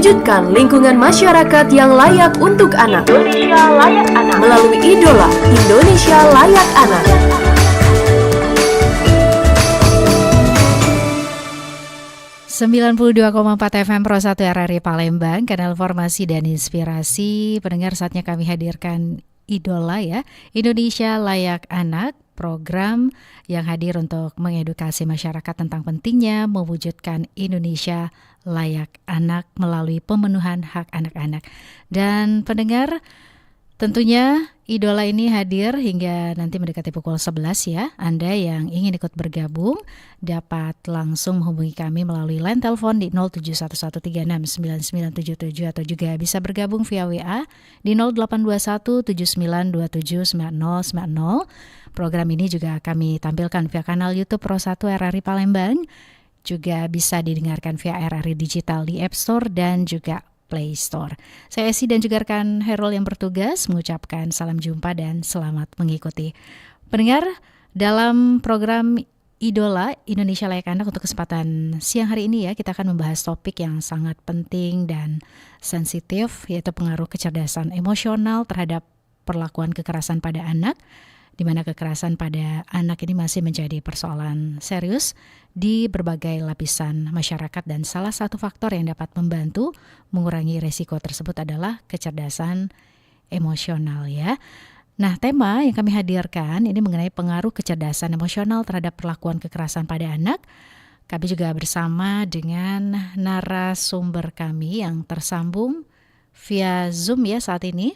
mewujudkan lingkungan masyarakat yang layak untuk anak. Indonesia Layak Anak. Melalui idola Indonesia Layak Anak. ...92,4 FM Pro 1 RRI Palembang, kanal informasi dan inspirasi. Pendengar, saatnya kami hadirkan Idola ya, Indonesia Layak Anak, program yang hadir untuk mengedukasi masyarakat tentang pentingnya mewujudkan Indonesia Layak Anak melalui pemenuhan hak anak-anak. Dan pendengar, tentunya Idola ini hadir hingga nanti mendekati pukul 11 ya. Anda yang ingin ikut bergabung dapat langsung menghubungi kami melalui line telepon di 0711369977 atau juga bisa bergabung via WA di 082179279090. Program ini juga kami tampilkan via kanal YouTube Pro 1 RRI Palembang. Juga bisa didengarkan via RRI Digital di App Store dan juga Play Store. Saya Esi dan juga rekan Herol yang bertugas mengucapkan salam jumpa dan selamat mengikuti. Pendengar, dalam program Idola Indonesia Layak Anak untuk kesempatan siang hari ini ya, kita akan membahas topik yang sangat penting dan sensitif, yaitu pengaruh kecerdasan emosional terhadap perlakuan kekerasan pada anak, di mana kekerasan pada anak ini masih menjadi persoalan serius di berbagai lapisan masyarakat, dan salah satu faktor yang dapat membantu mengurangi resiko tersebut adalah kecerdasan emosional ya. Nah, tema yang kami hadirkan ini mengenai pengaruh kecerdasan emosional terhadap perlakuan kekerasan pada anak. Kami juga bersama dengan narasumber kami yang tersambung via Zoom ya saat ini.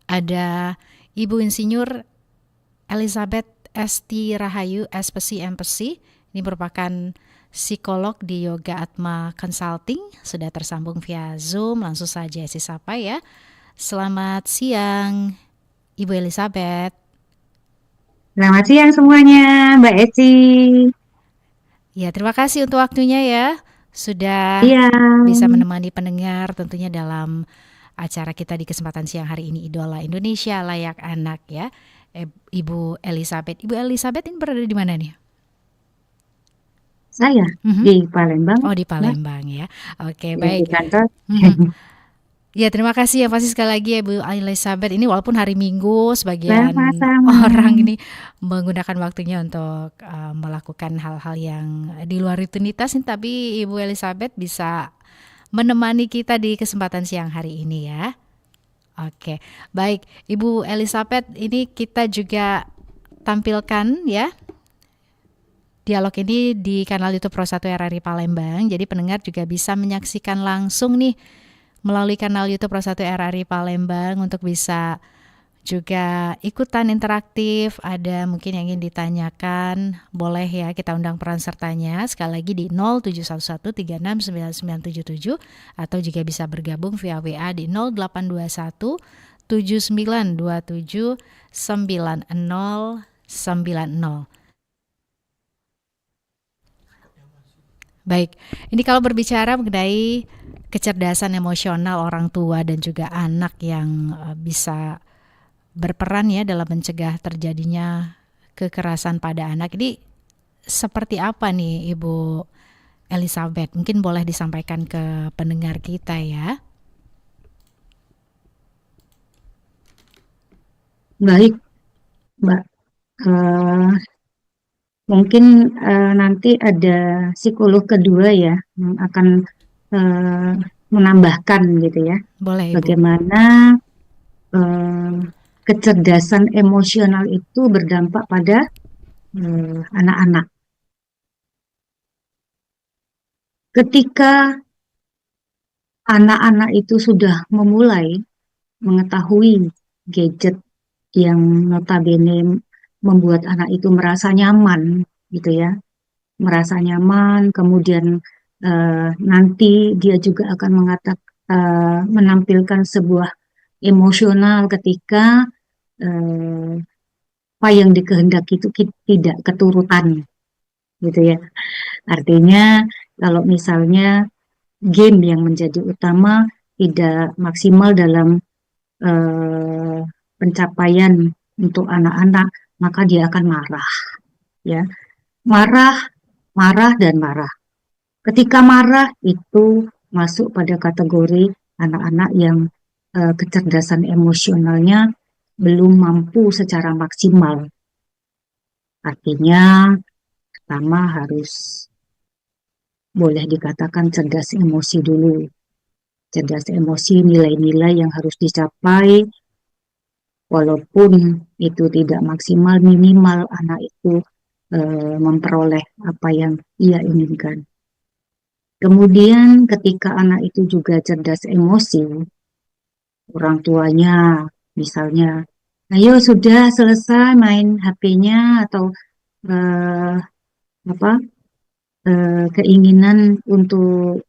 Ada Ibu Insinyur Elizabeth Esti Rahayu, SPC MPC. Ini merupakan psikolog di Yoga Atma Consulting. Sudah tersambung via Zoom, langsung saja Esi sapa ya. Selamat siang, Ibu Elizabeth. Selamat siang semuanya, Mbak Esi. Ya, terima kasih untuk waktunya ya. Sudah bisa menemani pendengar tentunya dalam acara kita di kesempatan siang hari ini, Idola Indonesia Layak Anak ya. Ibu Elizabeth. Ibu Elizabeth ini berada di mana nih? Saya di Palembang. Oh, di Palembang ya. Oke, baik. Di kantor. Ya, terima kasih ya pasti sekali lagi ya Bu Elizabeth. Ini walaupun hari Minggu sebagian Sama-sama. orang ini menggunakan waktunya untuk melakukan hal-hal yang di luar rutinitas, tapi Ibu Elizabeth bisa menemani kita di kesempatan siang hari ini ya. Oke, baik Ibu Elizabeth, ini kita juga tampilkan ya dialog ini di kanal YouTube Pro 1 RRI Palembang. Jadi pendengar juga bisa menyaksikan langsung nih melalui kanal YouTube Pro 1 RRI Palembang untuk bisa juga ikutan interaktif. Ada mungkin yang ingin ditanyakan, boleh ya kita undang peran sertanya sekali lagi di 0711369977 atau juga bisa bergabung via WA di 082179279090. Baik, ini kalau berbicara mengenai kecerdasan emosional orang tua dan juga anak yang bisa berperan ya dalam mencegah terjadinya kekerasan pada anak, ini seperti apa nih Ibu Elizabeth? Mungkin boleh disampaikan ke pendengar kita ya. Baik, Mbak. Mungkin nanti ada psikolog kedua ya yang akan menambahkan gitu ya. Boleh, Ibu. Bagaimana kecerdasan emosional itu berdampak pada anak-anak. Ketika anak-anak itu sudah memulai mengetahui gadget yang notabene membuat anak itu merasa nyaman gitu ya, merasa nyaman, kemudian nanti dia juga akan menampilkan sebuah emosional ketika apa yang dikehendaki itu tidak keturutan gitu ya. Artinya kalau misalnya game yang menjadi utama tidak maksimal dalam pencapaian untuk anak-anak, maka dia akan marah ya. Marah dan marah. Ketika marah itu masuk pada kategori anak-anak yang kecerdasan emosionalnya belum mampu secara maksimal. Artinya, pertama harus boleh dikatakan cerdas emosi dulu. Cerdas emosi, nilai-nilai yang harus dicapai, walaupun itu tidak maksimal, minimal anak itu memperoleh apa yang ia inginkan. Kemudian ketika anak itu juga cerdas emosi, orang tuanya misalnya, ayo sudah selesai main HP-nya atau eh, apa keinginan untuk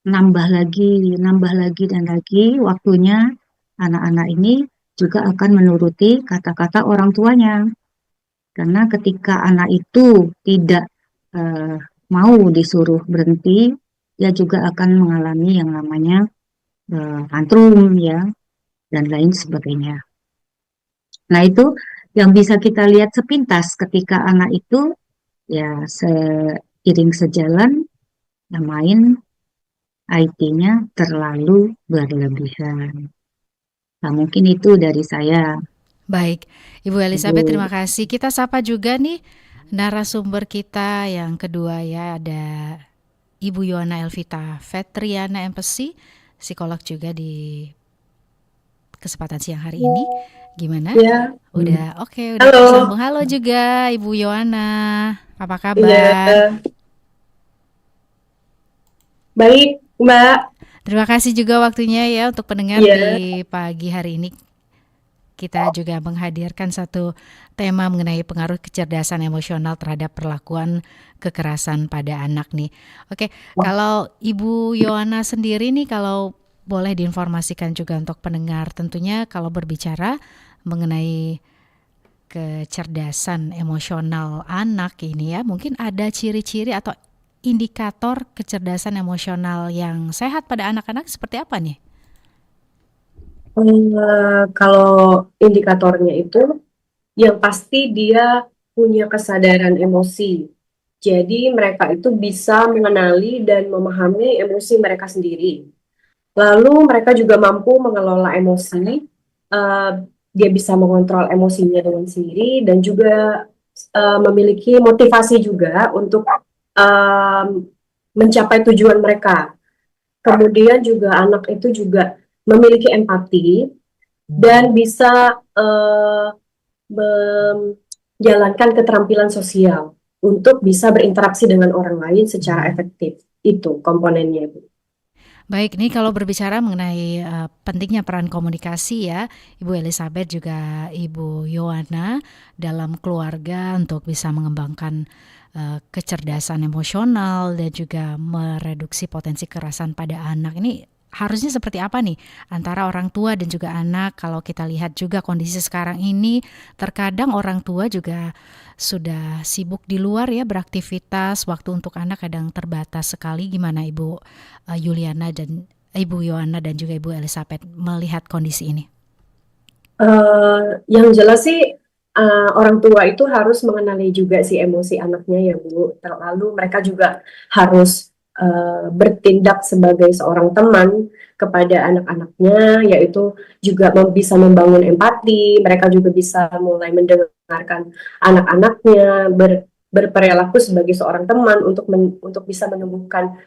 nambah lagi dan lagi waktunya, anak-anak ini juga akan menuruti kata-kata orang tuanya. Karena ketika anak itu tidak eh, mau disuruh berhenti, dia juga akan mengalami yang namanya tantrum ya dan lain sebagainya. Nah, itu yang bisa kita lihat sepintas ketika anak itu ya seiring sejalan yang main IT-nya terlalu berlebihan. Nah, mungkin itu dari saya, Baik, Ibu Elizabeth, Bu. terima kasih. Kita sapa juga nih narasumber kita yang kedua ya, ada Ibu Yohana Elvita Fetriana MPC, psikolog juga di kesempatan siang hari ini. Gimana? Ya, Udah oke, udah halo. tersambung. Halo juga Ibu Yohana, apa Iya, kabar? baik, Mbak. Terima kasih juga waktunya ya untuk pendengar Iya, di pagi hari ini. Kita juga menghadirkan satu tema mengenai pengaruh kecerdasan emosional terhadap perlakuan kekerasan pada anak nih. Oke, kalau Ibu Yohana sendiri nih, kalau boleh diinformasikan juga untuk pendengar, tentunya kalau berbicara mengenai kecerdasan emosional anak ini ya, mungkin ada ciri-ciri atau indikator kecerdasan emosional yang sehat pada anak-anak seperti apa nih? kalau indikatornya itu, yang pasti dia punya kesadaran emosi. Jadi mereka itu bisa mengenali dan memahami emosi mereka sendiri. Lalu mereka juga mampu mengelola emosi. eh, dia bisa mengontrol emosinya dengan sendiri dan juga memiliki motivasi juga untuk eh, mencapai tujuan mereka. Kemudian juga anak itu juga memiliki empati dan bisa menjalankan keterampilan sosial untuk bisa berinteraksi dengan orang lain secara efektif. Itu komponennya, Bu. Baik, nih kalau berbicara mengenai pentingnya peran komunikasi ya, Ibu Elizabeth juga Ibu Yohana dalam keluarga untuk bisa mengembangkan kecerdasan emosional dan juga mereduksi potensi kekerasan pada anak. Ini harusnya seperti apa nih antara orang tua dan juga anak? Kalau kita lihat juga kondisi sekarang ini, terkadang orang tua juga sudah sibuk di luar ya beraktivitas, waktu untuk anak kadang terbatas sekali. Gimana Ibu Yuliana dan Ibu Yohana dan juga Ibu Elizabeth melihat kondisi ini? Yang jelas sih orang tua itu harus mengenali juga si emosi anaknya ya, Bu. Lalu mereka juga harus bertindak sebagai seorang teman kepada anak-anaknya, yaitu juga bisa membangun empati. Mereka juga bisa mulai mendengarkan anak-anaknya, berperilaku sebagai seorang teman untuk bisa menumbuhkan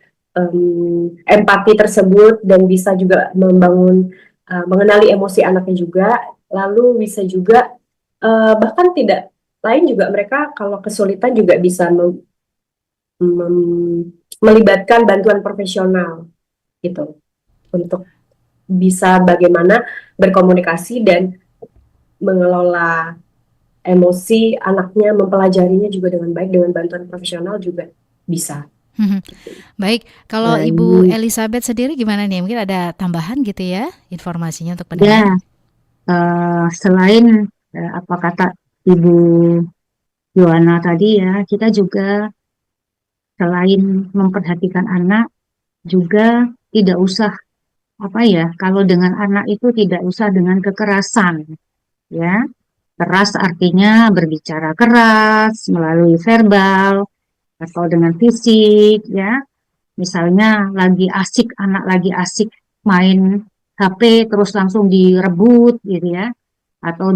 empati tersebut dan bisa juga mengenali emosi anaknya juga. Lalu bisa juga bahkan tidak lain juga mereka kalau kesulitan juga bisa melibatkan bantuan profesional gitu untuk bisa bagaimana berkomunikasi dan mengelola emosi anaknya, mempelajarinya juga dengan baik dengan bantuan profesional juga bisa. Baik, kalau Ibu Baik. Elizabeth sendiri gimana nih? Mungkin ada tambahan gitu ya informasinya untuk Ya, pendengar? selain apa kata Ibu Yohana tadi ya, kita juga selain memperhatikan anak, juga tidak usah apa ya, kalau dengan anak itu tidak usah dengan kekerasan, ya. Keras artinya berbicara keras melalui verbal atau dengan fisik, ya. Misalnya anak lagi asik main HP terus langsung direbut gitu ya, atau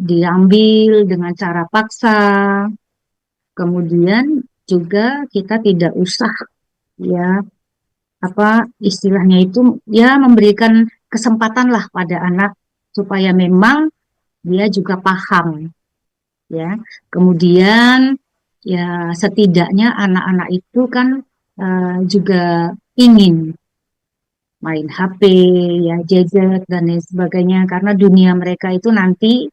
diambil dengan cara paksa. Kemudian juga kita tidak usah ya apa istilahnya itu ya memberikan kesempatan lah pada anak supaya memang dia juga paham ya. Kemudian ya setidaknya anak-anak itu kan juga ingin main HP, ya gadget dan lain sebagainya karena dunia mereka itu nanti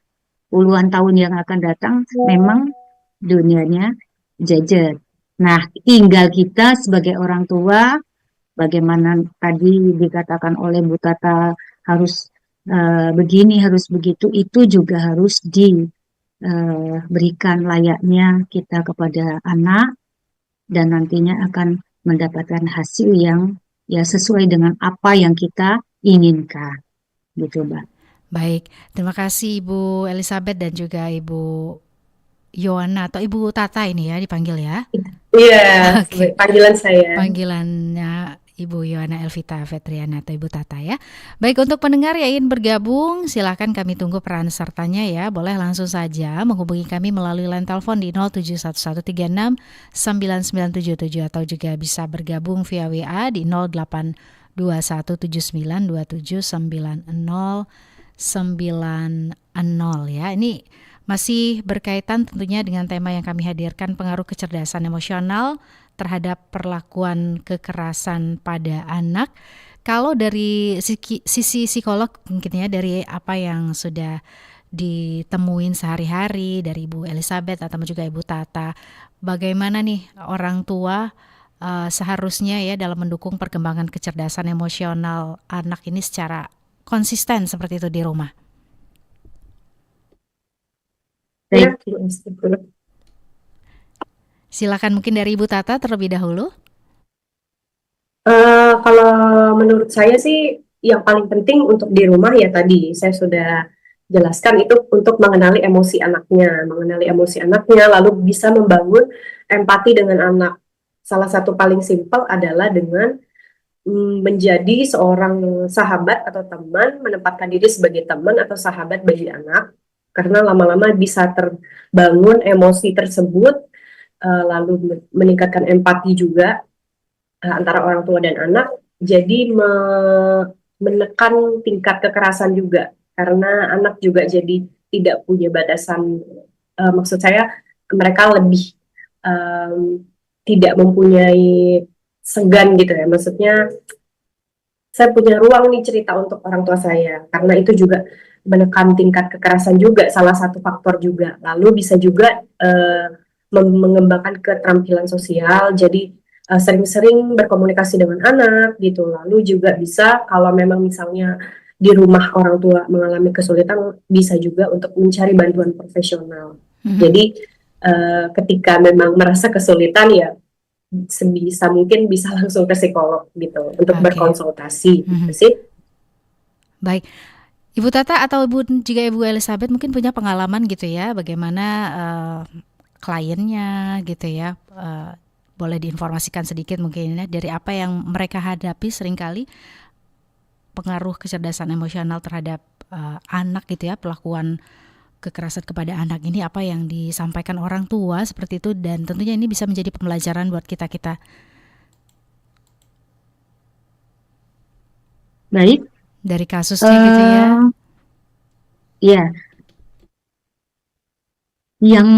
puluhan tahun yang akan datang memang dunianya gadget. Nah, tinggal kita sebagai orang tua bagaimana tadi dikatakan oleh Bu Tata harus begini, harus begitu, itu juga harus diberikan layaknya kita kepada anak dan nantinya akan mendapatkan hasil yang ya sesuai dengan apa yang kita inginkan, gitu, Mbak. Baik, terima kasih Ibu Elizabeth dan juga Ibu Yohana atau Ibu Tata ini ya dipanggil ya. Iya, Oke. panggilan saya. Panggilannya Ibu Yohana Elvita Fetriana atau Ibu Tata ya. Baik, untuk pendengar yang ingin bergabung, silakan kami tunggu peran sertanya ya. Boleh langsung saja menghubungi kami melalui line telepon di 0711369977 atau juga bisa bergabung via WA di 082179279090 ya. Ini masih berkaitan tentunya dengan tema yang kami hadirkan, pengaruh kecerdasan emosional terhadap perlakuan kekerasan pada anak. Kalau dari sisi psikolog mungkin ya, dari apa yang sudah ditemuin sehari-hari dari Ibu Elizabeth atau juga Ibu Tata, bagaimana nih orang tua seharusnya ya dalam mendukung perkembangan kecerdasan emosional anak ini secara konsisten seperti itu di rumah? Ya, silakan mungkin dari Ibu Tata terlebih dahulu. Kalau menurut saya sih yang paling penting untuk di rumah ya tadi saya sudah jelaskan itu untuk mengenali emosi anaknya, lalu bisa membangun empati dengan anak. Salah satu paling simpel adalah dengan menjadi seorang sahabat atau teman, menempatkan diri sebagai teman atau sahabat bagi anak, karena lama-lama bisa terbangun emosi tersebut, lalu meningkatkan empati juga antara orang tua dan anak, jadi menekan tingkat kekerasan juga, karena anak juga jadi tidak punya batasan, maksud saya mereka lebih tidak mempunyai segan gitu ya, maksudnya saya punya ruang nih cerita untuk orang tua saya, karena itu juga menekan tingkat kekerasan juga, salah satu faktor juga. Lalu bisa juga mengembangkan keterampilan sosial, jadi sering-sering berkomunikasi dengan anak gitu. Lalu juga bisa kalau memang misalnya di rumah orang tua mengalami kesulitan, bisa juga untuk mencari bantuan profesional. Jadi ketika memang merasa kesulitan ya sebisa mungkin bisa langsung ke psikolog gitu untuk berkonsultasi gitu sih. Baik, Ibu Tata atau Ibu Elizabeth mungkin punya pengalaman gitu ya, bagaimana kliennya gitu ya, boleh diinformasikan sedikit mungkin ya, dari apa yang mereka hadapi seringkali pengaruh kecerdasan emosional terhadap anak gitu ya, perlakuan kekerasan kepada anak ini, apa yang disampaikan orang tua seperti itu, dan tentunya ini bisa menjadi pembelajaran buat kita-kita. Baik. Dari kasusnya gitu ya. Ya. Yang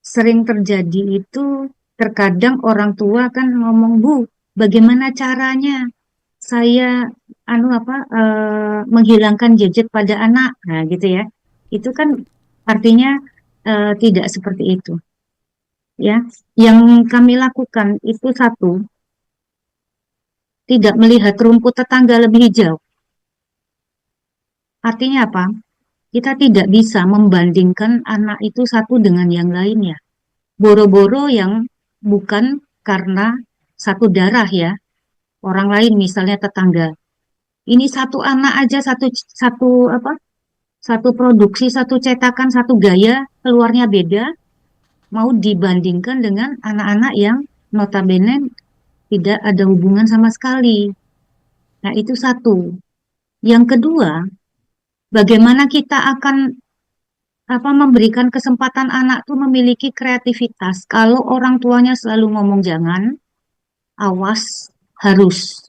sering terjadi itu terkadang orang tua kan ngomong, Bu, bagaimana caranya saya menghilangkan gadget pada anak, nah gitu ya. Itu kan artinya tidak seperti itu. Ya, yang kami lakukan itu satu, tidak melihat rumput tetangga lebih hijau. Artinya apa? Kita tidak bisa membandingkan anak itu satu dengan yang lainnya. Boro-boro yang bukan karena satu darah ya, orang lain misalnya tetangga. Ini satu anak aja satu produksi, satu cetakan, satu gaya, keluarnya beda, mau dibandingkan dengan anak-anak yang notabene tidak ada hubungan sama sekali. Nah, itu satu. Yang kedua, bagaimana kita akan memberikan kesempatan anak tuh memiliki kreativitas. Kalau orang tuanya selalu ngomong jangan, awas, harus.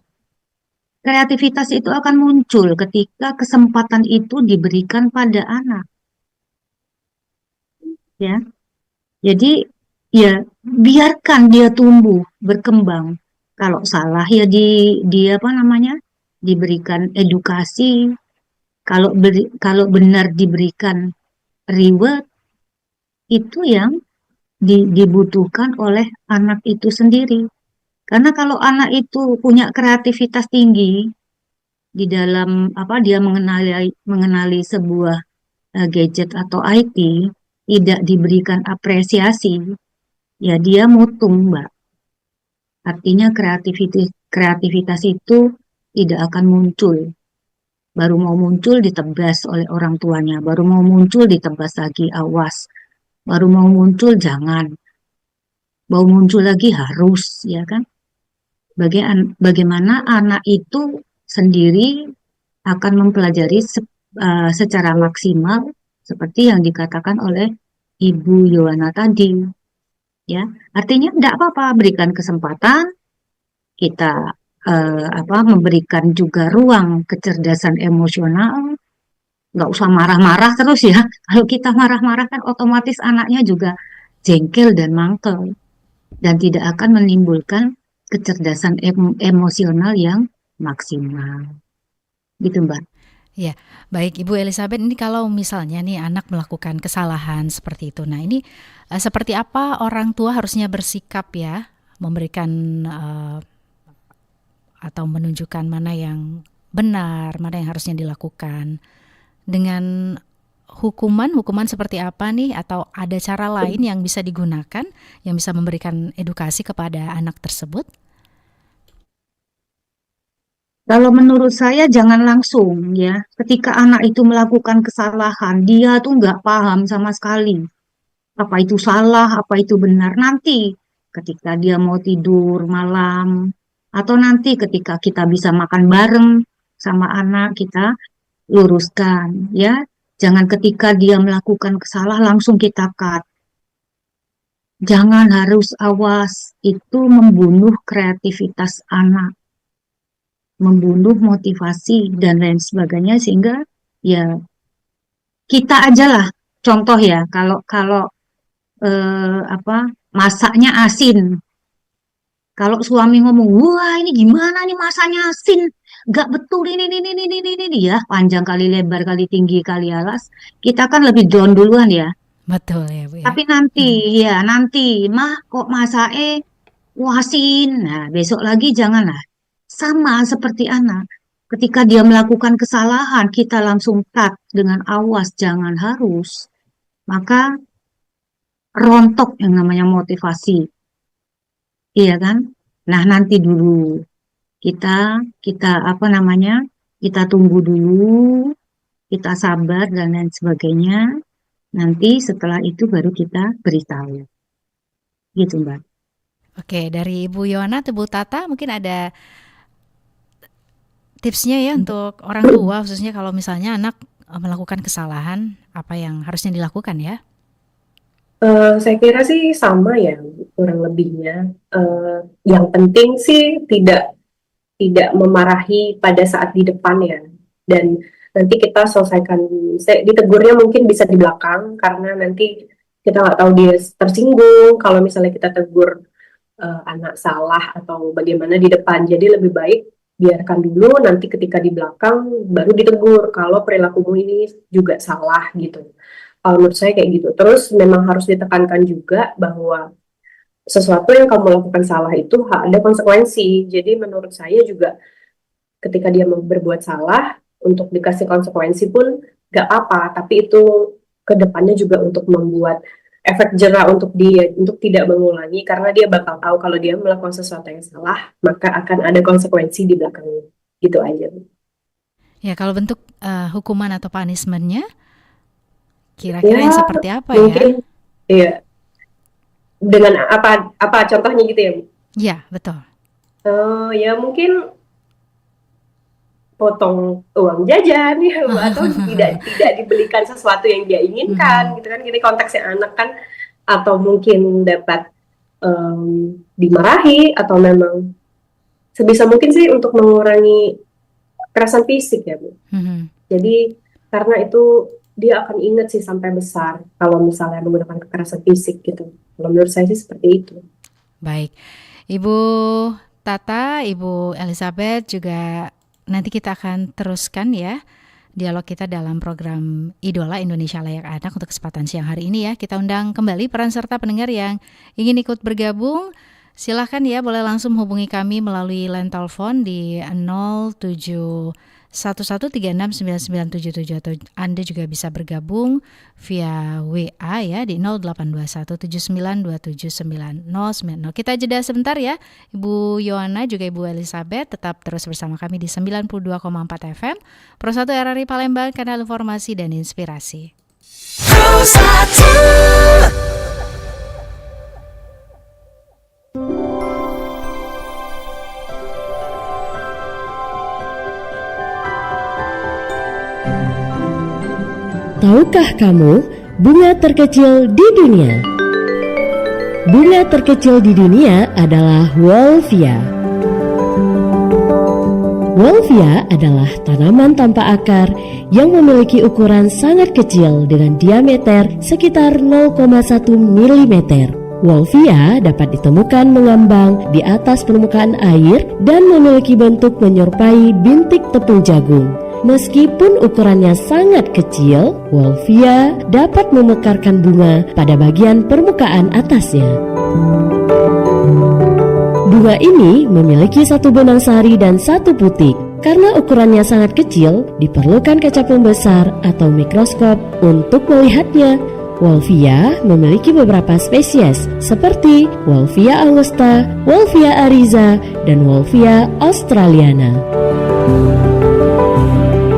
Kreativitas itu akan muncul ketika kesempatan itu diberikan pada anak, ya. Jadi ya biarkan dia tumbuh, berkembang. Kalau salah ya diberikan edukasi. Kalau benar diberikan reward, itu yang dibutuhkan oleh anak itu sendiri. Karena kalau anak itu punya kreativitas tinggi di dalam dia mengenali sebuah gadget atau IT, tidak diberikan apresiasi, ya dia mutung, Mbak. Artinya kreativitas itu tidak akan muncul. Baru mau muncul ditebas oleh orang tuanya, baru mau muncul ditebas lagi, awas. Baru mau muncul jangan, baru muncul lagi harus, ya kan? Bagaimana anak itu sendiri akan mempelajari secara maksimal seperti yang dikatakan oleh Ibu Yohana tadi, ya. Artinya tidak apa-apa, berikan kesempatan, kita memberikan juga ruang kecerdasan emosional, nggak usah marah-marah terus ya. Kalau kita marah-marah kan otomatis anaknya juga jengkel dan mangkel dan tidak akan menimbulkan kecerdasan emosional yang maksimal. Gitu, Mbak. Ya, baik Ibu Elizabeth, ini kalau misalnya nih anak melakukan kesalahan seperti itu, nah ini seperti apa orang tua harusnya bersikap ya, memberikan atau menunjukkan mana yang benar, mana yang harusnya dilakukan, dengan hukuman seperti apa nih, atau ada cara lain yang bisa digunakan, yang bisa memberikan edukasi kepada anak tersebut? Kalau menurut saya jangan langsung ya. Ketika anak itu melakukan kesalahan, dia tuh nggak paham sama sekali. Apa itu salah, apa itu benar. Nanti ketika dia mau tidur malam, atau nanti ketika kita bisa makan bareng sama anak, kita luruskan ya. Jangan ketika dia melakukan kesalahan langsung kita cut. Jangan, harus awas, itu membunuh kreativitas anak, membunuh motivasi dan lain sebagainya, sehingga ya kita aja lah contoh ya, kalau kalau masaknya asin, kalau suami ngomong wah ini gimana nih masaknya asin, nggak betul ini ya, panjang kali lebar kali tinggi kali alas, kita kan lebih down duluan ya. Betul ya Bu ya. Tapi nanti mah kok masake asin, nah besok lagi janganlah. Sama seperti anak, ketika dia melakukan kesalahan, kita langsung cut dengan awas, jangan, harus. Maka rontok yang namanya motivasi. Iya kan? Nah, nanti dulu kita kita tunggu dulu, kita sabar dan lain sebagainya. Nanti setelah itu baru kita beritahu. Gitu, Mbak. Oke, dari Ibu Yohana atau Bu Tata mungkin ada tipsnya ya untuk orang tua, khususnya kalau misalnya anak melakukan kesalahan, apa yang harusnya dilakukan ya? Saya kira sih sama ya, kurang lebihnya. Yang penting sih tidak memarahi pada saat di depan ya, dan nanti kita selesaikan. Ditegurnya mungkin bisa di belakang, karena nanti kita nggak tahu dia tersinggung kalau misalnya kita tegur anak salah atau bagaimana di depan. Jadi lebih baik biarkan dulu, nanti ketika di belakang baru ditegur kalau perilakumu ini juga salah gitu. Kalau menurut saya kayak gitu. Terus memang harus ditekankan juga bahwa sesuatu yang kamu lakukan salah itu ada konsekuensi. Jadi menurut saya juga ketika dia berbuat salah, untuk dikasih konsekuensi pun gak apa, tapi itu kedepannya juga untuk membuat efek jera untuk dia, untuk tidak mengulangi, karena dia bakal tahu kalau dia melakukan sesuatu yang salah, maka akan ada konsekuensi di belakangnya. Gitu aja. Ya, kalau bentuk hukuman atau punishment-nya kira-kira yang seperti apa mungkin, ya? Iya. Dengan apa contohnya gitu ya, Bu? Ya, betul. Ya mungkin potong uang jajan ya, atau tidak dibelikan sesuatu yang dia inginkan gitu kan. Ini konteksnya anak kan, atau mungkin dapat dimarahi, atau memang sebisa mungkin sih untuk mengurangi kekerasan fisik ya Bu. Jadi karena itu dia akan ingat sih sampai besar kalau misalnya menggunakan kekerasan fisik gitu. Kalau menurut saya sih seperti itu. Baik, Ibu Tata, Ibu Elizabeth juga nanti kita akan teruskan ya dialog kita dalam program Idola Indonesia Layak Anak untuk kesempatan siang hari ini ya. Kita undang kembali peran serta pendengar yang ingin ikut bergabung. Silahkan ya, boleh langsung hubungi kami melalui line telepon di 0711369977 atau Anda juga bisa bergabung via WA ya di 082179279090. Kita jeda sebentar ya, Ibu Yohana juga Ibu Elizabeth, tetap terus bersama kami di 92,4 FM Pro 1 RRI Palembang, kanal informasi dan inspirasi. Pro 1. Tahukah kamu bunga terkecil di dunia? Bunga terkecil di dunia adalah Wolffia. Wolffia adalah tanaman tanpa akar yang memiliki ukuran sangat kecil dengan diameter sekitar 0,1 mm. Wolffia dapat ditemukan mengambang di atas permukaan air dan memiliki bentuk menyerupai bintik tepung jagung. Meskipun ukurannya sangat kecil, Wolffia dapat memekarkan bunga pada bagian permukaan atasnya. Bunga ini memiliki satu benang sari dan satu putik. Karena ukurannya sangat kecil, diperlukan kaca pembesar atau mikroskop untuk melihatnya. Wolffia memiliki beberapa spesies seperti Wolffia angusta, Wolffia ariza, dan Wolffia australiana.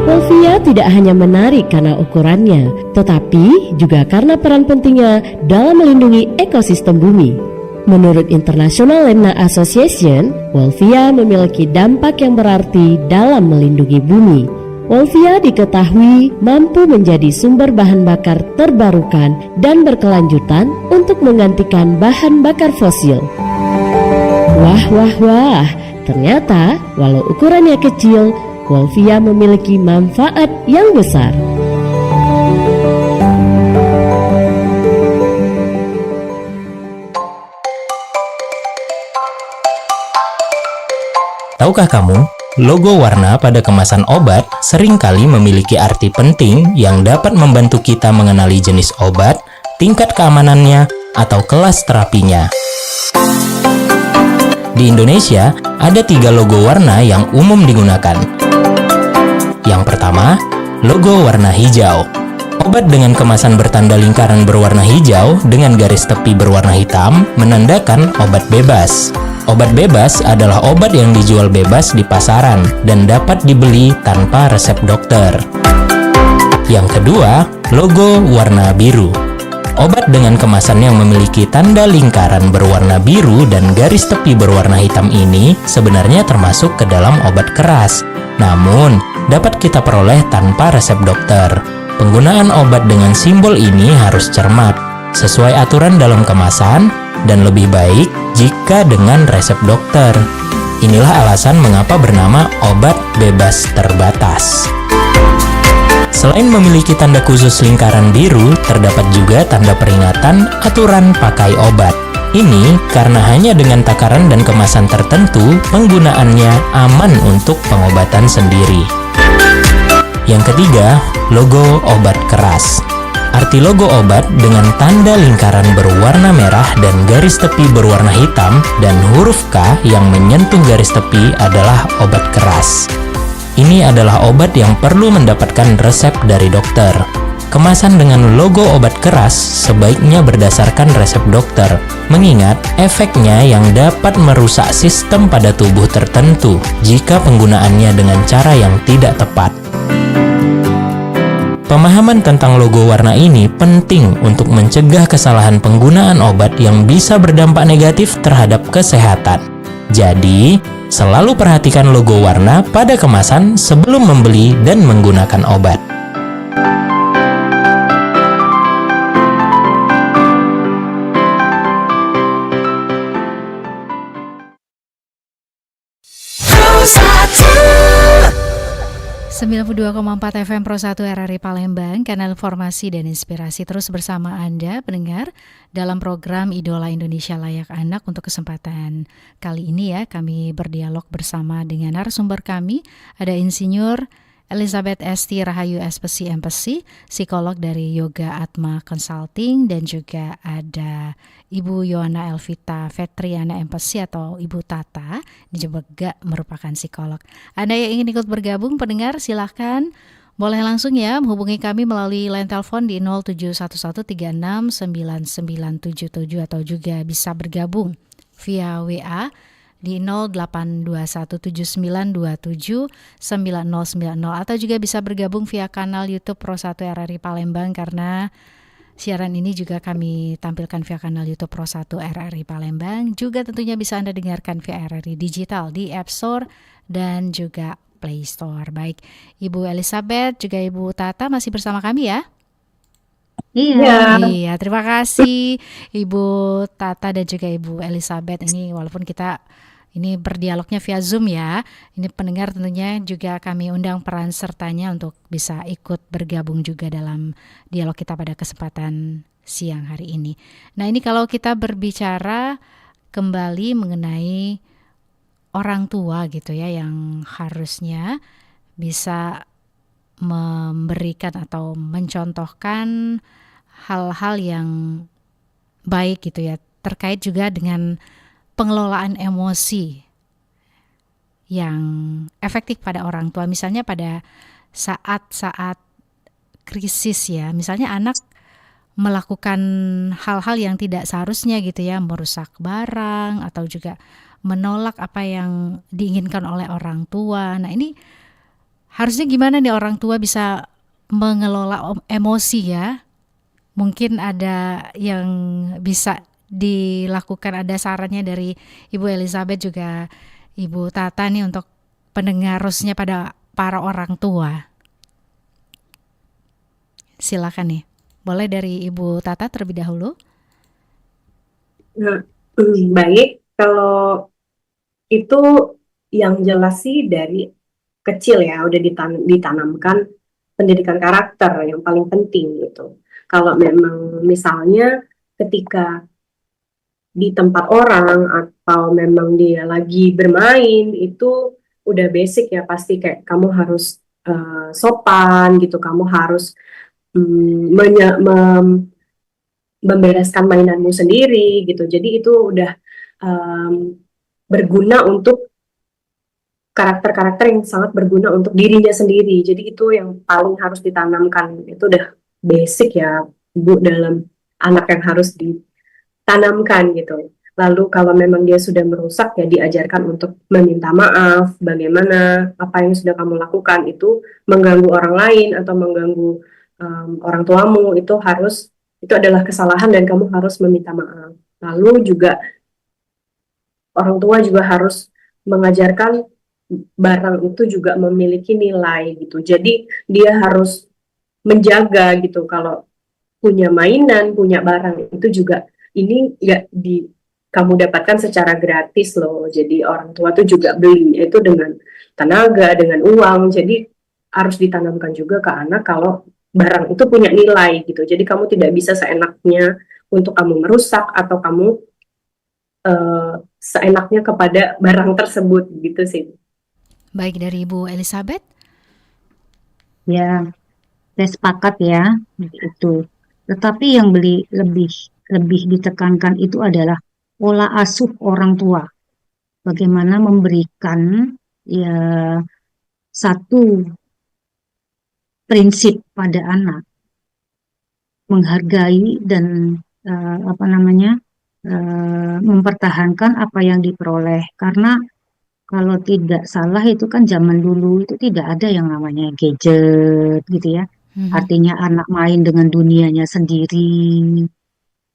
Wolffia tidak hanya menarik karena ukurannya, tetapi juga karena peran pentingnya dalam melindungi ekosistem bumi. Menurut International Lemna Association, Wolffia memiliki dampak yang berarti dalam melindungi bumi. Wolffia diketahui mampu menjadi sumber bahan bakar terbarukan dan berkelanjutan untuk menggantikan bahan bakar fosil. Wah, ternyata walau ukurannya kecil, Wolffia memiliki manfaat yang besar. Tahukah kamu, logo warna pada kemasan obat seringkali memiliki arti penting yang dapat membantu kita mengenali jenis obat, tingkat keamanannya, atau kelas terapinya. Di Indonesia, ada 3 logo warna yang umum digunakan. Yang pertama, logo warna hijau. Obat dengan kemasan bertanda lingkaran berwarna hijau dengan garis tepi berwarna hitam menandakan obat bebas. Obat bebas adalah obat yang dijual bebas di pasaran dan dapat dibeli tanpa resep dokter. Yang kedua, logo warna biru. Obat dengan kemasan yang memiliki tanda lingkaran berwarna biru dan garis tepi berwarna hitam ini sebenarnya termasuk ke dalam obat keras. Namun, dapat kita peroleh tanpa resep dokter. Penggunaan obat dengan simbol ini harus cermat, sesuai aturan dalam kemasan, dan lebih baik jika dengan resep dokter. Inilah alasan mengapa bernama obat bebas terbatas. Selain memiliki tanda khusus lingkaran biru, terdapat juga tanda peringatan aturan pakai obat. Ini karena hanya dengan takaran dan kemasan tertentu, penggunaannya aman untuk pengobatan sendiri. Yang ketiga, logo obat keras. Arti logo obat dengan tanda lingkaran berwarna merah dan garis tepi berwarna hitam dan huruf K yang menyentuh garis tepi adalah obat keras. Ini adalah obat yang perlu mendapatkan resep dari dokter. Kemasan dengan logo obat keras sebaiknya berdasarkan resep dokter, mengingat efeknya yang dapat merusak sistem pada tubuh tertentu jika penggunaannya dengan cara yang tidak tepat. Pemahaman tentang logo warna ini penting untuk mencegah kesalahan penggunaan obat yang bisa berdampak negatif terhadap kesehatan. Jadi, selalu perhatikan logo warna pada kemasan sebelum membeli dan menggunakan obat. Pro 92,4 FM Pro 1 RRI Palembang, kanal informasi dan inspirasi terus bersama Anda pendengar dalam program Idola Indonesia Layak Anak. Untuk kesempatan kali ini ya, kami berdialog bersama dengan narasumber kami, ada Insinyur Elizabeth Esti Rahayu Espesi Empesi, psikolog dari Yoga Atma Consulting, dan juga ada Ibu Yohana Elvita Fetriana Empesi atau Ibu Tata, ini juga merupakan psikolog. Anda yang ingin ikut bergabung pendengar, silahkan boleh langsung ya menghubungi kami melalui line telepon di 0711369977 atau juga bisa bergabung via WA di 082179279090 atau juga bisa bergabung via kanal YouTube Pro 1 RRI Palembang, karena siaran ini juga kami tampilkan via kanal YouTube Pro 1 RRI Palembang. Juga tentunya bisa Anda dengarkan via RRI Digital di App Store dan juga Play Store. Baik, Ibu Elizabeth juga Ibu Tata masih bersama kami ya? Iya, terima kasih Ibu Tata dan juga Ibu Elizabeth. Ini walaupun kita ini berdialognya via Zoom ya, ini pendengar tentunya juga kami undang peran sertanya untuk bisa ikut bergabung juga dalam dialog kita pada kesempatan siang hari ini. Nah, ini kalau kita berbicara kembali mengenai orang tua gitu ya, yang harusnya bisa memberikan atau mencontohkan hal-hal yang baik gitu ya, terkait juga dengan pengelolaan emosi yang efektif pada orang tua. Misalnya pada saat-saat krisis ya, misalnya anak melakukan hal-hal yang tidak seharusnya gitu ya, merusak barang atau juga menolak apa yang diinginkan oleh orang tua. Nah, ini harusnya gimana nih orang tua bisa mengelola emosi ya? Mungkin ada yang bisa dilakukan, ada sarannya dari Ibu Elizabeth juga Ibu Tata nih untuk pendengar, khususnya pada para orang tua. Silakan nih, boleh dari Ibu Tata terlebih dahulu. Baik, kalau itu yang jelas sih dari kecil ya udah ditanamkan pendidikan karakter yang paling penting gitu. Kalau memang misalnya ketika di tempat orang atau memang dia lagi bermain, itu udah basic ya, pasti kayak kamu harus sopan gitu, kamu harus membereskan mainanmu sendiri gitu. Jadi itu udah berguna untuk karakter-karakter yang sangat berguna untuk dirinya sendiri. Jadi itu yang paling harus ditanamkan. Itu udah basic ya, Bu, dalam anak yang harus ditanamkan gitu. Lalu kalau memang dia sudah merusak ya diajarkan untuk meminta maaf, bagaimana apa yang sudah kamu lakukan itu mengganggu orang lain atau mengganggu orang tuamu, itu adalah kesalahan dan kamu harus meminta maaf. Lalu juga orang tua juga harus mengajarkan barang itu juga memiliki nilai gitu. Jadi dia harus menjaga gitu, kalau punya mainan, punya barang itu juga ini nggak kamu dapatkan secara gratis loh. Jadi orang tua tuh juga belinya itu dengan tenaga, dengan uang. Jadi harus ditanamkan juga ke anak kalau barang itu punya nilai gitu. Jadi kamu tidak bisa seenaknya untuk kamu merusak atau kamu seenaknya kepada barang tersebut gitu sih. Baik, dari Ibu Elizabeth. Ya, saya sepakat ya itu. Tetapi yang lebih ditekankan itu adalah pola asuh orang tua. Bagaimana memberikan ya satu prinsip pada anak, menghargai dan mempertahankan apa yang diperoleh. Karena kalau tidak salah itu kan zaman dulu itu tidak ada yang namanya gadget gitu ya. Artinya anak main dengan dunianya sendiri.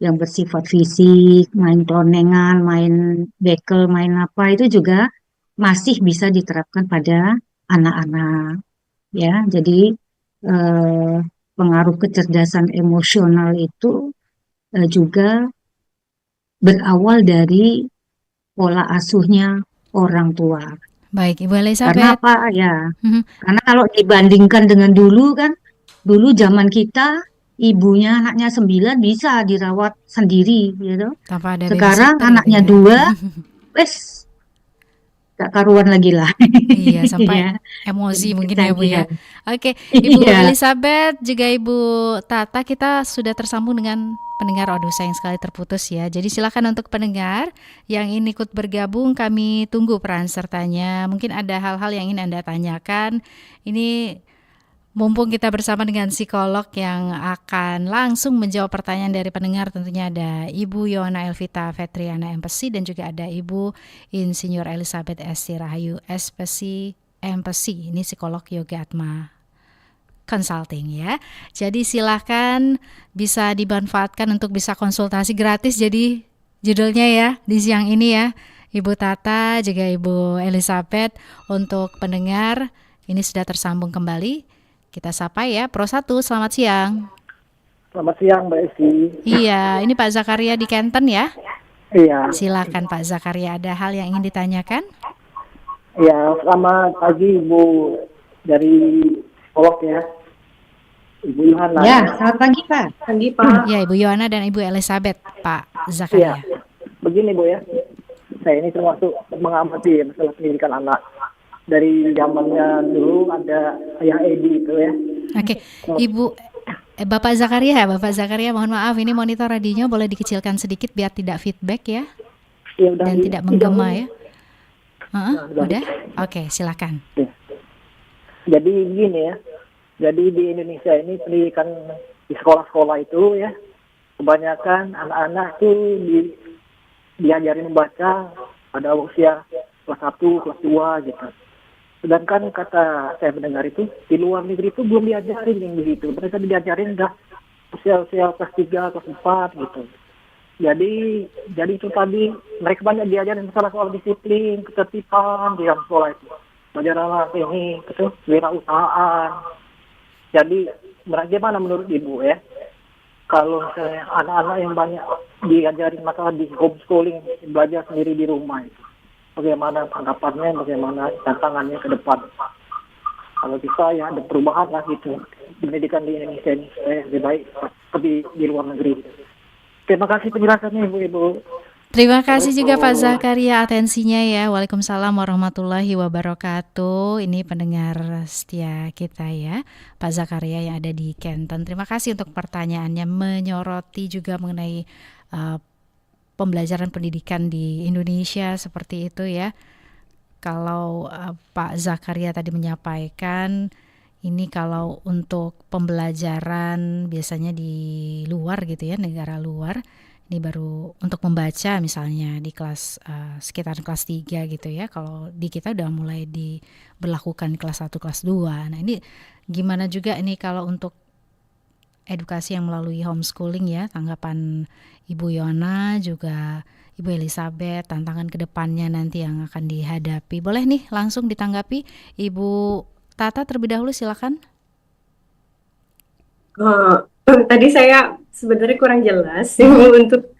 yang bersifat fisik, main klonengan, main bekel, main apa itu juga masih bisa diterapkan pada anak-anak ya. Jadi eh, pengaruh kecerdasan emosional itu juga berawal dari pola asuhnya orang tua. Baik, Ibu Karena Elizabeth. apa ya? Mhm. Karena kalau dibandingkan dengan dulu kan, dulu zaman kita ibunya anaknya 9 bisa dirawat sendiri gitu. Tanpa ada Sekarang babysitter gitu anaknya ya. 2, wes gak karuan lagi lah. Iya, sampai Ya, emosi mungkin ya Bu ya. kecanggihan. Oke, Ibu Iya. Elizabeth juga Ibu Tata, kita sudah tersambung dengan pendengar. Aduh, sayang sekali terputus ya. Jadi silakan untuk pendengar yang ingin ikut bergabung, kami tunggu peran sertanya. Mungkin ada hal-hal yang ingin Anda tanyakan. Ini mumpung kita bersama dengan psikolog yang akan langsung menjawab pertanyaan dari pendengar, tentunya ada Ibu Yohana Elvita Fetriana Empesi dan juga ada Ibu Insinyur Elizabeth Esti Rahayu Empesi. Ini psikolog Yoga Atma Consulting ya. Jadi silahkan bisa dimanfaatkan untuk bisa konsultasi gratis. Jadi judulnya ya di siang ini ya, Ibu Tata juga Ibu Elizabeth. Untuk pendengar ini sudah tersambung kembali. Kita sapa ya, Pro 1, selamat siang. Selamat siang Mbak Esti. Iya, ini Pak Zakaria di Kenten ya. Iya. Silakan Pak Zakaria, ada hal yang ingin ditanyakan? Iya, selamat pagi Ibu dari psikolog ya. Ibu Yohana. Ya, selamat pagi Pak. Pagi Pak. Ya, Ibu Yohana dan Ibu Elizabeth, Pak Iya. Zakaria. Begini Bu ya. Saya ini termasuk mengamati masalah pendidikan anak. Dari zamannya dulu ada Ayah Edi itu ya. Oke, Bapak Zakaria, mohon maaf, ini monitor radionya boleh dikecilkan sedikit biar tidak feedback ya, Ya, udah, dan tidak menggema ya. udah. Udah? Oke, silakan. Ya. Jadi begini ya. Jadi di Indonesia ini pendidikan di sekolah-sekolah itu ya, kebanyakan anak-anak tuh diajarin membaca pada usia kelas 1, kelas 2 gitu. Sedangkan kata saya mendengar itu di luar negeri itu belum diajarin yang begitu. Mereka diajarin udah usia kelas 3, kelas 4 gitu. Jadi itu tadi mereka banyak diajarin masalah soal disiplin, ketertiban di dalam sekolah itu. Belajar anak ini itu wirausahaan. Jadi bagaimana menurut Ibu ya? Kalau misalnya anak-anak yang banyak diajarin masalah di homeschooling, belajar sendiri di rumah itu. Bagaimana tanggapannya, bagaimana tantangannya ke depan. Kalau bisa ya ada perubahan lah gitu. Pendidikan di Indonesia ini lebih baik seperti di luar negeri. Terima kasih penjelasannya Ibu. Terima kasih juga Pak Zakaria atensinya ya. Waalaikumsalam warahmatullahi wabarakatuh. Ini pendengar setia kita ya, Pak Zakaria yang ada di Kenten. Terima kasih untuk pertanyaannya, menyoroti juga mengenai pembelajaran pendidikan di Indonesia seperti itu ya. Kalau Pak Zakaria tadi menyampaikan ini kalau untuk pembelajaran biasanya di luar gitu ya, negara luar, ini baru untuk membaca misalnya di kelas sekitar kelas 3 gitu ya. Kalau di kita udah mulai diberlakukan kelas 1, kelas 2. Nah, ini gimana juga ini kalau untuk edukasi yang melalui homeschooling ya, tanggapan Ibu Yona juga Ibu Elizabeth, tantangan ke depannya nanti yang akan dihadapi. Boleh nih langsung ditanggapi Ibu Tata terlebih dahulu, silakan. Tadi saya sebenarnya kurang jelas untuk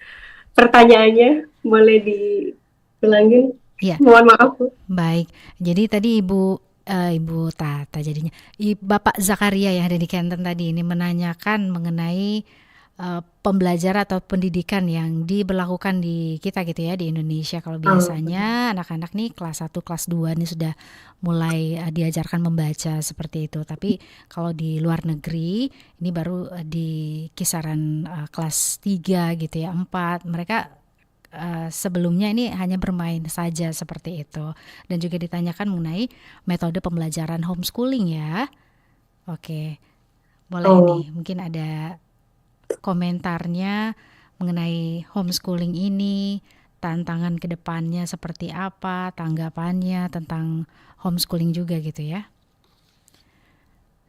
pertanyaannya, boleh diulangin? Iya. Mohon maaf Bu. Baik, jadi tadi Ibu Tata jadinya Bapak Zakaria yang ada di Kenten tadi ini menanyakan mengenai pembelajaran atau pendidikan yang diberlakukan di kita gitu ya di Indonesia. Kalau biasanya anak-anak nih kelas 1, kelas 2 nih sudah mulai diajarkan membaca seperti itu. Tapi kalau di luar negeri ini baru di kisaran kelas 3 gitu ya, 4. Mereka sebelumnya ini hanya bermain saja seperti itu. Dan juga ditanyakan mengenai metode pembelajaran homeschooling ya. Oke, boleh nih mungkin ada komentarnya mengenai homeschooling ini, tantangan ke depannya seperti apa, tanggapannya tentang homeschooling juga gitu ya.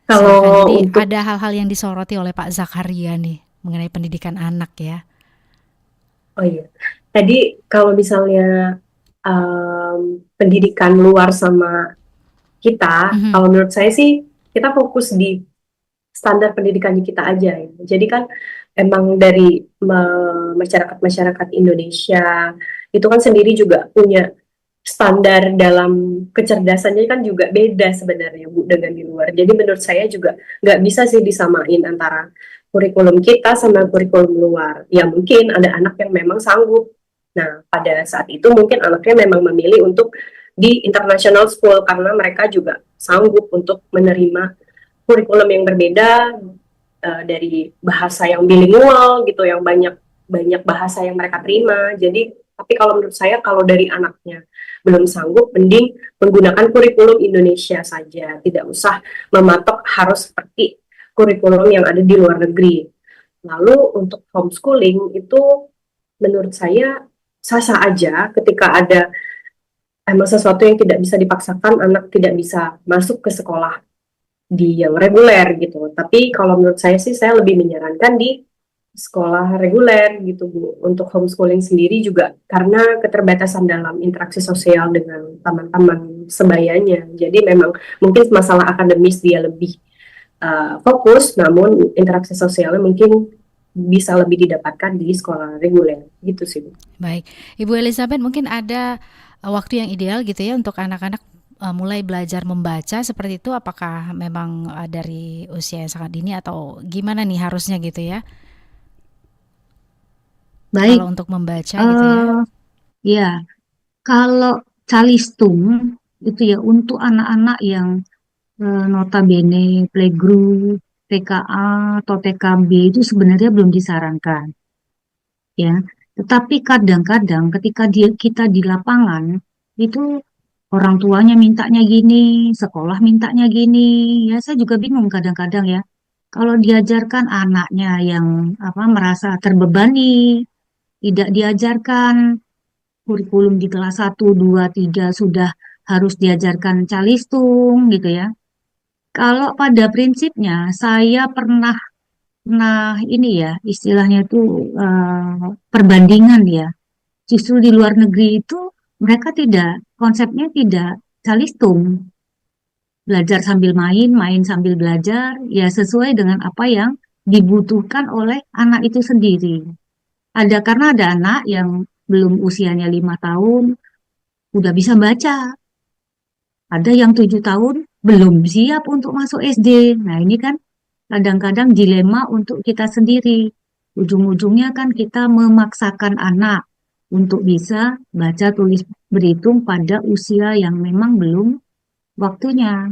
Kalau jadi ada hal-hal yang disoroti oleh Pak Zakaria nih mengenai pendidikan anak ya. Oh iya, tadi kalau misalnya pendidikan luar sama kita, Mhm. kalau menurut saya sih kita fokus di standar pendidikan kita aja ya. Jadi kan emang dari masyarakat-masyarakat Indonesia itu kan sendiri juga punya standar dalam kecerdasannya kan juga beda sebenarnya Bu dengan di luar. Jadi menurut saya juga nggak bisa sih disamain antara kurikulum kita sama kurikulum luar. Ya mungkin ada anak yang memang sanggup. Nah pada saat itu mungkin anaknya memang memilih untuk di international school karena mereka juga sanggup untuk menerima kurikulum yang berbeda, dari bahasa yang bilingual gitu, yang banyak banyak bahasa yang mereka terima. Jadi, tapi kalau menurut saya kalau dari anaknya belum sanggup, mending menggunakan kurikulum Indonesia saja, tidak usah mematok harus seperti kurikulum yang ada di luar negeri. Lalu untuk homeschooling itu menurut saya sah-sah aja ketika ada emang sesuatu yang tidak bisa dipaksakan, anak tidak bisa masuk ke sekolah di yang reguler gitu. Tapi kalau menurut saya sih saya lebih menyarankan di sekolah reguler gitu Bu. Untuk homeschooling sendiri juga karena keterbatasan dalam interaksi sosial dengan teman-teman sebayanya. Jadi memang mungkin masalah akademis dia lebih fokus, namun interaksi sosialnya mungkin bisa lebih didapatkan di sekolah reguler gitu sih Bu. Baik, Ibu Elizabeth, mungkin ada waktu yang ideal gitu ya untuk anak-anak mulai belajar membaca seperti itu. Apakah memang dari usia yang sangat dini atau gimana nih harusnya gitu ya? Baik, Kalau untuk membaca gitu ya. ya, kalau calistung itu ya untuk anak-anak yang notabene playgroup, TKA atau TKB itu sebenarnya belum disarankan, ya. Tetapi kadang-kadang ketika kita di lapangan itu orang tuanya mintanya gini, sekolah mintanya gini, ya saya juga bingung kadang-kadang ya. Kalau diajarkan anaknya yang apa merasa terbebani, tidak diajarkan kurikulum di kelas 1, 2, 3 sudah harus diajarkan calistung gitu ya. Kalau pada prinsipnya saya pernah ini ya istilahnya itu perbandingan ya. Justru di luar negeri itu mereka tidak konsepnya tidak calistung, belajar sambil main, main sambil belajar, ya sesuai dengan apa yang dibutuhkan oleh anak itu sendiri. Ada karena ada anak yang belum usianya 5 tahun udah bisa baca, ada yang 7 tahun belum siap untuk masuk SD. Nah ini kan kadang-kadang dilema untuk kita sendiri. Ujung-ujungnya kan kita memaksakan anak untuk bisa baca tulis berhitung pada usia yang memang belum waktunya.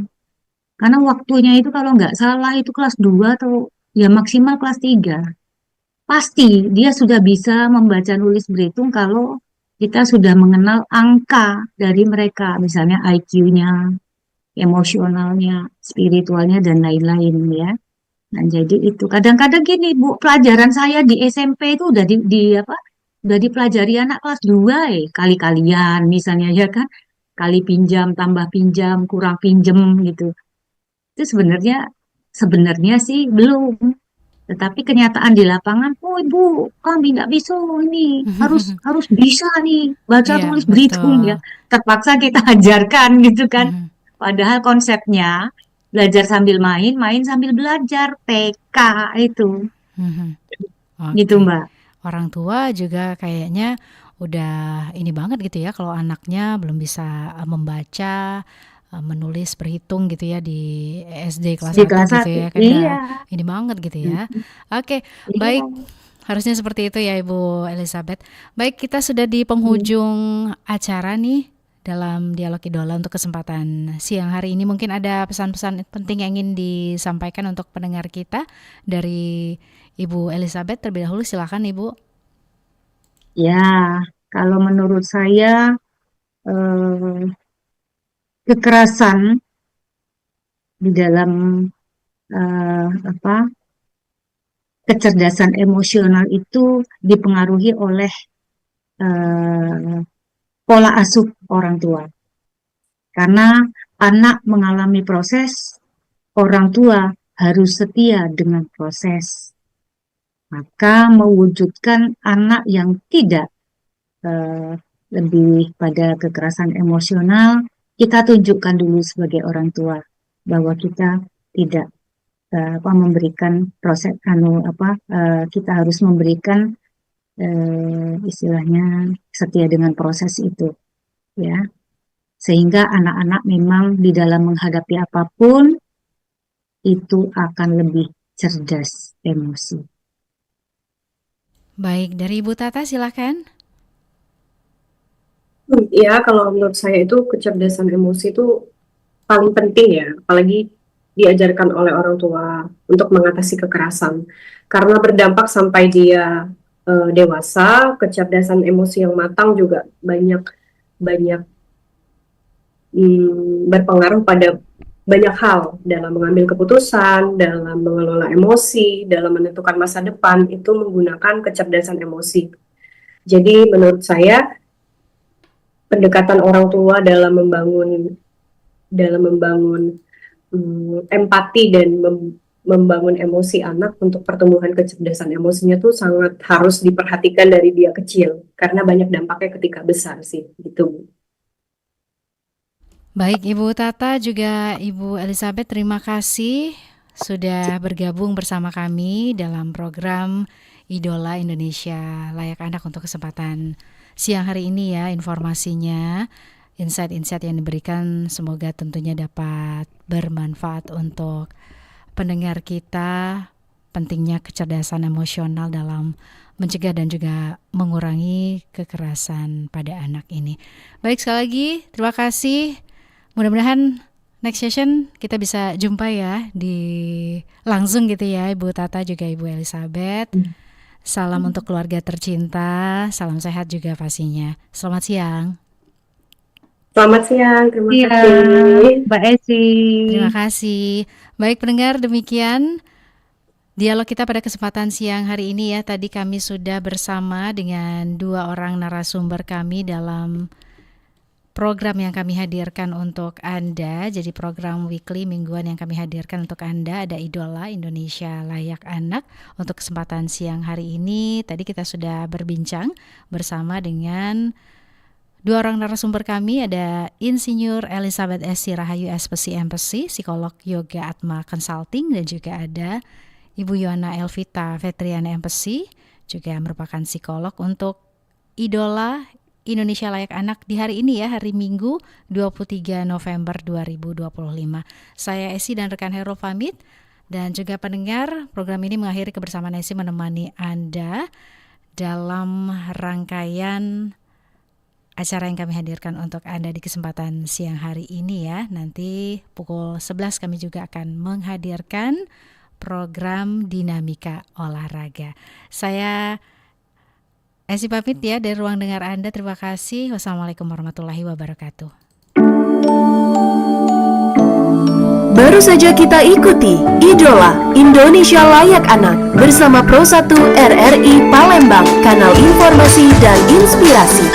Karena waktunya itu kalau nggak salah itu kelas 2 atau ya maksimal kelas 3. Pasti dia sudah bisa membaca nulis berhitung kalau kita sudah mengenal angka dari mereka, misalnya IQ-nya, emosionalnya, spiritualnya, dan lain-lain ya. Nah, jadi itu kadang-kadang gini Bu, pelajaran saya di SMP itu udah di apa? Udah dipelajari anak kelas 2 kali-kalian misalnya ya kan. Kali pinjam, tambah pinjam, kurang pinjam gitu. Itu sebenarnya sih belum. Tetapi kenyataan di lapangan, oh Ibu, kami nggak bisa ini, harus harus bisa nih baca Iya, tulis berhitung ya. betul. Terpaksa kita ajarkan gitu kan. Mhm, Padahal konsepnya belajar sambil main, main sambil belajar, TK itu, mhm. gitu Oke. Mbak. Orang tua juga kayaknya udah ini banget gitu ya kalau anaknya belum bisa membaca, menulis, berhitung gitu ya di SD kelas Di 1 kelas gitu satu, ya kan udah iya, ini banget gitu ya. Oke, iya. baik. Harusnya seperti itu ya Ibu Elizabeth. Baik, kita sudah di penghujung acara nih dalam Dialog Idola untuk kesempatan siang hari ini. Mungkin ada pesan-pesan penting yang ingin disampaikan untuk pendengar kita dari Ibu Elizabeth terlebih dahulu. Silakan Ibu. Ya, kalau menurut saya eh, kekerasan di dalam apa kecerdasan emosional itu dipengaruhi oleh eh, pola asuh orang tua. Karena anak mengalami proses, orang tua harus setia dengan proses. maka mewujudkan anak yang tidak lebih pada kekerasan emosional, kita tunjukkan dulu sebagai orang tua bahwa kita tidak memberikan proses kita harus memberikan istilahnya setia dengan proses itu, ya, sehingga anak-anak memang di dalam menghadapi apapun itu akan lebih cerdas emosi. Baik, dari Ibu Tata silakan. Ya, kalau menurut saya itu kecerdasan emosi itu paling penting ya, apalagi diajarkan oleh orang tua untuk mengatasi kekerasan. Karena berdampak sampai dia dewasa, kecerdasan emosi yang matang juga banyak berpengaruh pada banyak hal dalam mengambil keputusan, dalam mengelola emosi, dalam menentukan masa depan, itu menggunakan kecerdasan emosi. Jadi menurut saya pendekatan orang tua dalam membangun empati dan membangun emosi anak untuk pertumbuhan kecerdasan emosinya tuh sangat harus diperhatikan dari dia kecil karena banyak dampaknya ketika besar sih gitu. Baik Ibu Tata juga Ibu Elizabeth, terima kasih sudah bergabung bersama kami dalam program Idola Indonesia Layak Anak untuk kesempatan siang hari ini ya. Informasinya, insight-insight yang diberikan semoga tentunya dapat bermanfaat untuk pendengar kita. Pentingnya kecerdasan emosional dalam mencegah dan juga mengurangi kekerasan pada anak ini. Baik, sekali lagi terima kasih. Mudah-mudahan next session kita bisa jumpa ya di langsung gitu ya, Ibu Tata juga Ibu Elizabeth. Salam untuk keluarga tercinta, salam sehat juga pastinya. Selamat siang. Selamat siang, terima Iya, kasih. Mbak Esi. Terima kasih. Baik pendengar, demikian dialog kita pada kesempatan siang hari ini ya. Tadi kami sudah bersama dengan 2 orang narasumber kami dalam program yang kami hadirkan untuk Anda. Jadi program weekly mingguan yang kami hadirkan untuk Anda ada Idola Indonesia Layak Anak. Untuk kesempatan siang hari ini tadi kita sudah berbincang bersama dengan 2 orang narasumber kami, ada Insinyur Elizabeth S. Rahayu SPC MPC, psikolog Yoga Atma Consulting, dan juga ada Ibu Yohana Elvita Fetriana MPC, juga merupakan psikolog untuk Idola Indonesia Layak Anak di hari ini ya, hari Minggu 23 November 2025. Saya Esi dan rekan Hero pamit, dan juga pendengar program ini mengakhiri kebersamaan Esi menemani Anda dalam rangkaian acara yang kami hadirkan untuk Anda di kesempatan siang hari ini ya. Nanti pukul 11 kami juga akan menghadirkan program Dinamika Olahraga. Saya Esi pamit ya dari ruang dengar Anda. Terima kasih. Wassalamualaikum warahmatullahi wabarakatuh. Baru saja kita ikuti Idola Indonesia Layak Anak bersama Pro 1 RRI Palembang, kanal informasi dan inspirasi.